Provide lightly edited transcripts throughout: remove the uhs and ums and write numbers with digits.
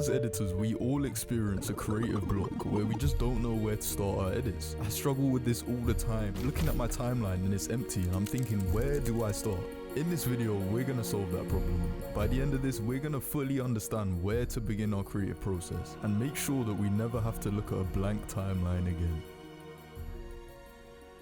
as editors, we all experience a creative block where we just don't know where to start our edits. I struggle with this all the time, looking at my timeline and it's empty and I'm thinking, where do I start? In this video, we're gonna solve that problem. By the end of this, we're gonna fully understand where to begin our creative process and make sure that we never have to look at a blank timeline again.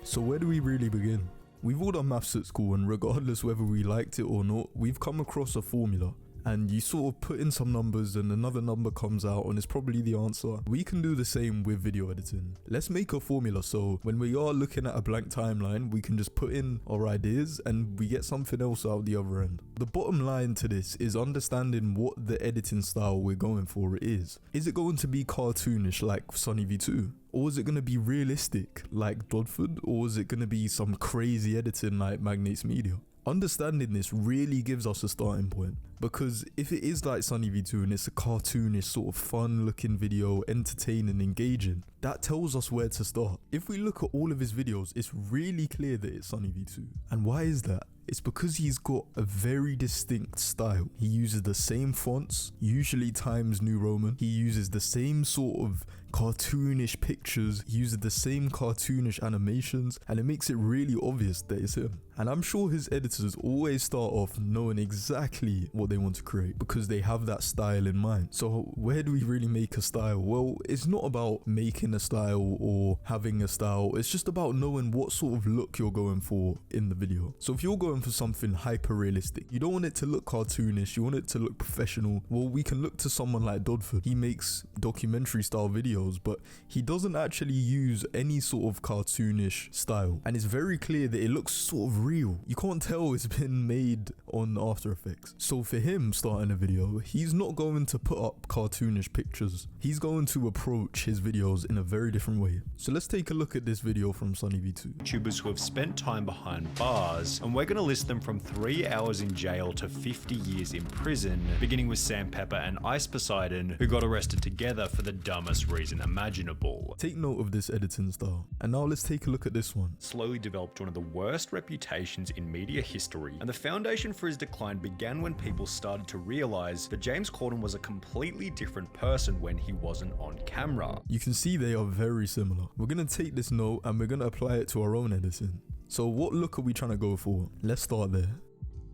So where do we really begin? We've all done maths at school, and regardless whether we liked it or not, we've come across a formula. And you sort of put in some numbers and another number comes out and it's probably the answer. We can do the same with video editing. Let's make a formula so when we are looking at a blank timeline, we can just put in our ideas and we get something else out the other end. The bottom line to this is understanding what the editing style we're going for is. Is it going to be cartoonish like Sunny V2? Or is it going to be realistic like Dodford? Or is it going to be some crazy editing like Magnates Media? Understanding this really gives us a starting point, because if it is like Sunny V2 and it's a cartoonish sort of fun looking video, entertaining, engaging, that tells us where to start. If we look at all of his videos, it's really clear that it's Sunny V2. And why is that? It's because he's got a very distinct style. He uses the same fonts, usually Times New Roman. He uses the same sort of cartoonish pictures, he uses the same cartoonish animations, and it makes it really obvious that it's him. And I'm sure his editors always start off knowing exactly what they want to create because they have that style in mind. So where do we really make a style? Well, it's not about making a style or having a style. It's just about knowing what sort of look you're going for in the video. So if you're going for something hyper realistic, you don't want it to look cartoonish, you want it to look professional, well, we can look to someone like Dodford. He makes documentary style videos, but he doesn't actually use any sort of cartoonish style, and it's very clear that it looks sort of real. You can't tell it's been made on After Effects. So for him starting a video, he's not going to put up cartoonish pictures. He's going to approach his videos in a very different way. So let's take a look at this video from Sunny V2. YouTubers who have spent time behind bars, and we're going to list them from 3 hours in jail to 50 years in prison, beginning with Sam Pepper and Ice Poseidon, who got arrested together for the dumbest reason imaginable. Take note of this editing style. And now let's take a look at this one. Slowly developed one of the worst reputations in media history, and the foundation for his decline began when people started to realize that James Corden was a completely different person when he wasn't on camera. You can see they are very similar. We're going to take this note and we're going to apply it to our own editing. So what look are we trying to go for? Let's start there.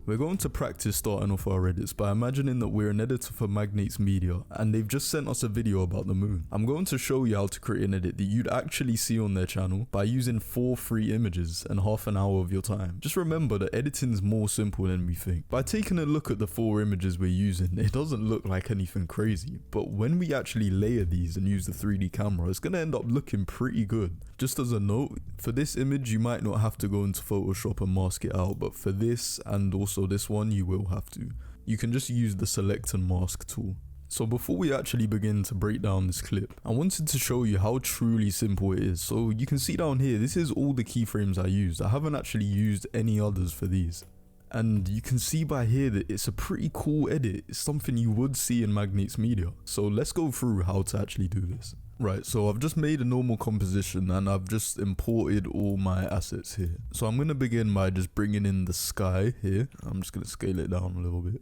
We're going to practice starting off our edits by imagining that we're an editor for Magnates Media and they've just sent us a video about the moon. I'm going to show you how to create an edit that you'd actually see on their channel by using 4 free images and half an hour of your time. Just remember that editing is more simple than we think. By taking a look at the 4 images we're using, it doesn't look like anything crazy, but when we actually layer these and use the 3D camera, it's going to end up looking pretty good. Just as a note, for this image you might not have to go into Photoshop and mask it out, but for this and also this one you will have to. You can just use the select and mask tool. So before we actually begin to break down this clip, I wanted to show you how truly simple it is. So you can see down here, this is all the keyframes I used. I haven't actually used any others for these. And you can see by here that it's a pretty cool edit. It's something you would see in Magnates Media. So let's go through how to actually do this. Right, so I've just made a normal composition and I've just imported all my assets here. So I'm going to begin by just bringing in the sky here. I'm just going to scale it down a little bit.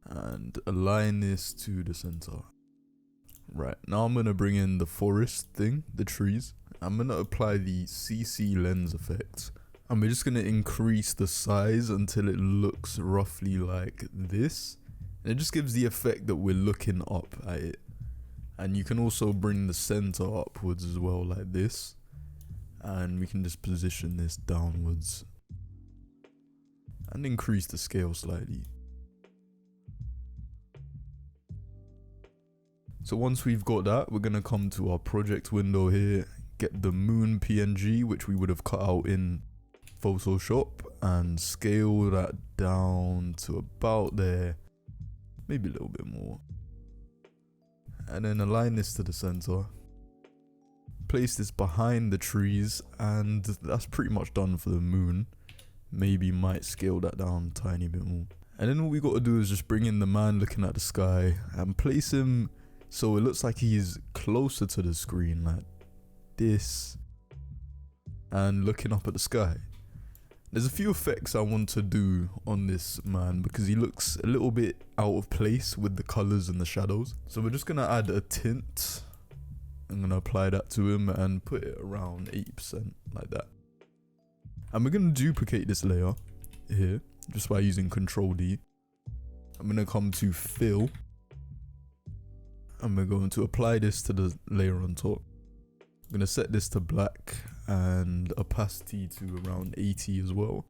And align this to the center. Right, now I'm going to bring in the forest thing, the trees. I'm going to apply the CC lens effect. And we're just going to increase the size until it looks roughly like this. And it just gives the effect that we're looking up at it. And you can also bring the center upwards as well, like this. And we can just position this downwards. And increase the scale slightly. So once we've got that, we're going to come to our project window here. Get the moon PNG, which we would have cut out in Photoshop. And scale that down to about there. Maybe a little bit more. And then align this to the center. Place this behind the trees, and that's pretty much done for the moon. Maybe might scale that down a tiny bit more. And then all we got to do is just bring in the man looking at the sky and place him so it looks like he's closer to the screen, like this, and looking up at the sky. There's a few effects I want to do on this man because he looks a little bit out of place with the colors and the shadows. So we're just gonna add a tint. I'm gonna apply that to him and put it around 80% like that. And we're gonna duplicate this layer here just by using Control D. I'm gonna come to fill and we're going to apply this to the layer on top. I'm gonna set this to black and opacity to around 80 as well,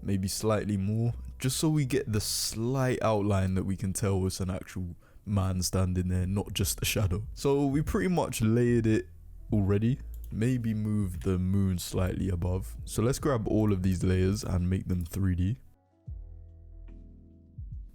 maybe slightly more, just so we get the slight outline that we can tell it's an actual man standing there, not just a shadow. So we pretty much layered it already. Maybe move the moon slightly above. So let's grab all of these layers and make them 3D.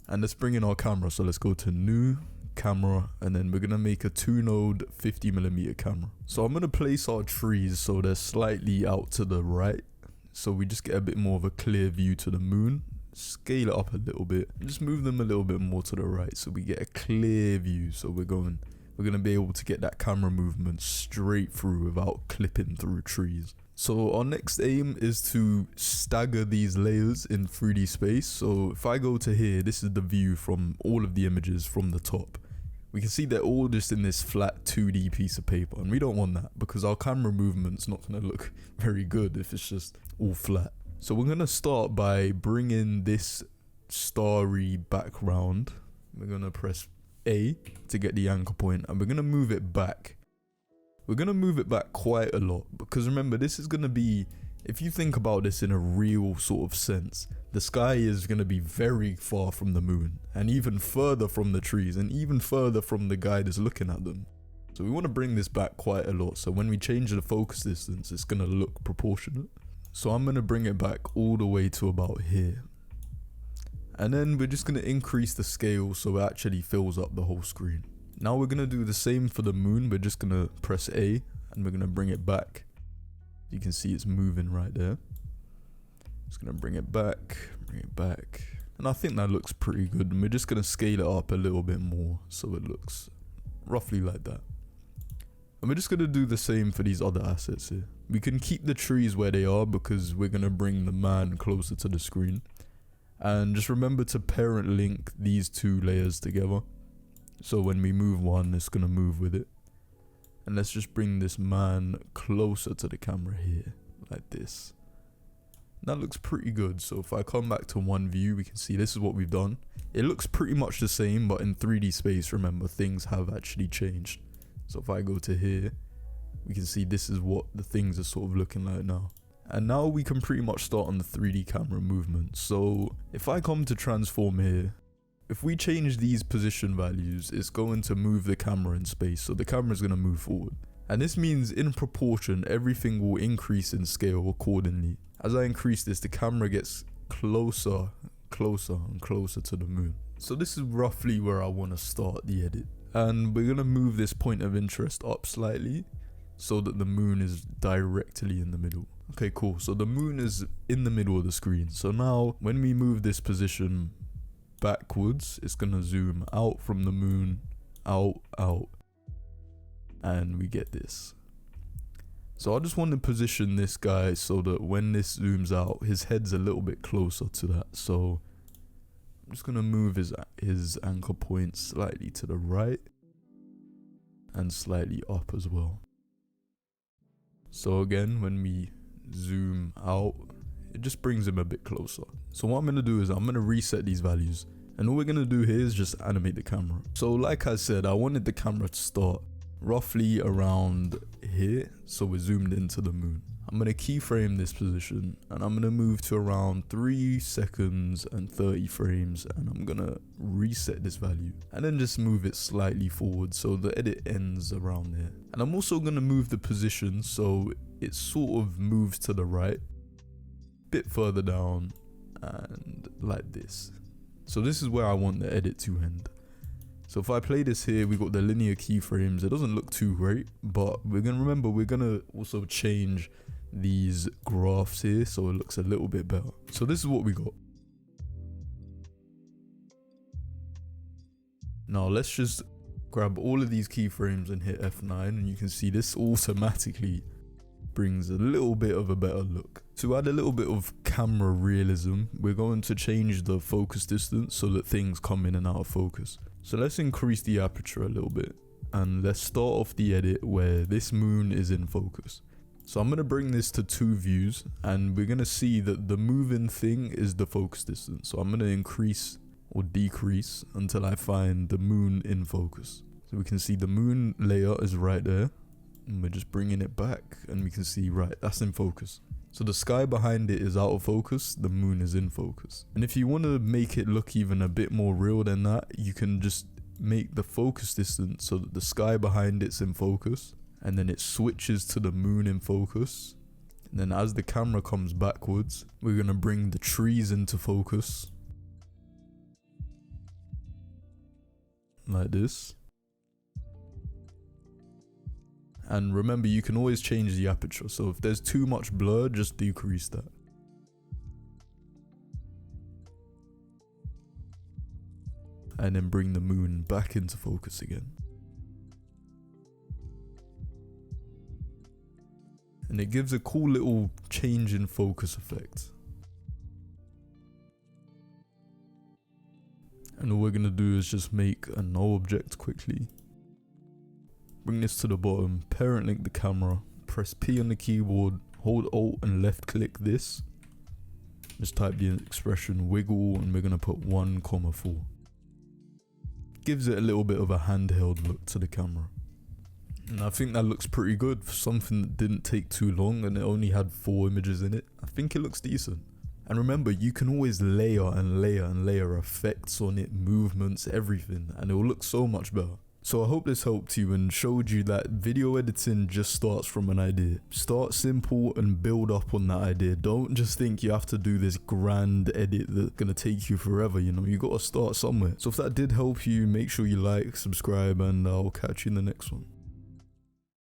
And let's bring in our camera. So let's go to new camera, and then we're gonna make a 2-node 50mm camera. So I'm gonna place our trees so they're slightly out to the right, so we just get a bit more of a clear view to the moon. Scale it up a little bit, just move them a little bit more to the right so we get a clear view. So we're gonna be able to get that camera movement straight through without clipping through trees. So our next aim is to stagger these layers in 3D space. So if I go to here, this is the view from all of the images from the top. We can see they're all just in this flat 2D piece of paper, and we don't want that because our camera movement's not gonna look very good if it's just all flat. So we're gonna start by bringing this starry background. We're gonna press A to get the anchor point, and we're gonna move it back. We're gonna move it back quite a lot because remember, this is gonna be, if you think about this in a real sort of sense, the sky is gonna be very far from the moon and even further from the trees and even further from the guy that's looking at them. So we want to bring this back quite a lot, so when we change the focus distance, it's gonna look proportionate. So I'm gonna bring it back all the way to about here. And then we're just gonna increase the scale so it actually fills up the whole screen. Now we're gonna do the same for the moon. We're just gonna press A and we're gonna bring it back. You can see it's moving right there. Just gonna bring it back. And I think that looks pretty good. And we're just gonna scale it up a little bit more so it looks roughly like that. And we're just gonna do the same for these other assets here. We can keep the trees where they are because we're gonna bring the man closer to the screen. And just remember to parent link these two layers together. So when we move one, it's gonna move with it. And let's just bring this man closer to the camera here, like this. That looks pretty good. So if I come back to one view, we can see this is what we've done. It looks pretty much the same, but in 3D space, remember, things have actually changed. So if I go to here, we can see this is what the things are sort of looking like now. And now we can pretty much start on the 3D camera movement. So if I come to transform here, if we change these position values, it's going to move the camera in space. So the camera is going to move forward. And this means in proportion, everything will increase in scale accordingly. As I increase this, the camera gets closer and closer to the moon. So this is roughly where I want to start the edit. And we're going to move this point of interest up slightly so that the moon is directly in the middle. Okay, cool. So the moon is in the middle of the screen. So now when we move this position backwards, it's gonna zoom out from the moon, out, and we get this. So I just want to position this guy so that when this zooms out, his head's a little bit closer to that. So I'm just gonna move his anchor point slightly to the right and slightly up as well. So again, when we zoom out, it just brings him a bit closer. So what I'm going to do is I'm going to reset these values, and all we're going to do here is just animate the camera. So like I said, I wanted the camera to start roughly around here, so we're zoomed into the moon. I'm going to keyframe this position, and I'm going to move to around 3 seconds and 30 frames, and I'm going to reset this value and then just move it slightly forward so the edit ends around there. And I'm also going to move the position so it sort of moves to the right, bit further down, and like this. So this is where I want the edit to end. So if I play this here, we got the linear keyframes. It doesn't look too great, but we're gonna also change these graphs here so it looks a little bit better. So this is what we got. Now let's just grab all of these keyframes and hit F9, and you can see this automatically brings a little bit of a better look. To add a little bit of camera realism, we're going to change the focus distance so that things come in and out of focus. So let's increase the aperture a little bit, and let's start off the edit where this moon is in focus. So I'm going to bring this to 2 views, and we're going to see that the moving thing is the focus distance. So I'm going to increase or decrease until I find the moon in focus. So we can see the moon layer is right there, and we're just bringing it back, and we can see, right, that's in focus. So the sky behind it is out of focus, the moon is in focus. And if you want to make it look even a bit more real than that, you can just make the focus distance so that the sky behind it's in focus, and then it switches to the moon in focus. And then as the camera comes backwards, we're going to bring the trees into focus. Like this. And remember, you can always change the aperture, so if there's too much blur, just decrease that. And then bring the moon back into focus again. And it gives a cool little change in focus effect. And all we're going to do is just make a null object quickly. Bring this to the bottom, parent link the camera, press P on the keyboard, hold Alt and left click this. Just type the expression wiggle, and we're going to put 1,4. Gives it a little bit of a handheld look to the camera. And I think that looks pretty good for something that didn't take too long and it only had 4 images in it. I think it looks decent. And remember, you can always layer and layer and layer effects on it, movements, everything, and it will look so much better. So I hope this helped you and showed you that video editing just starts from an idea. Start simple and build up on that idea. Don't just think you have to do this grand edit that's gonna take you forever, you know, you gotta start somewhere. So if that did help you, make sure you like, subscribe, and I'll catch you in the next one.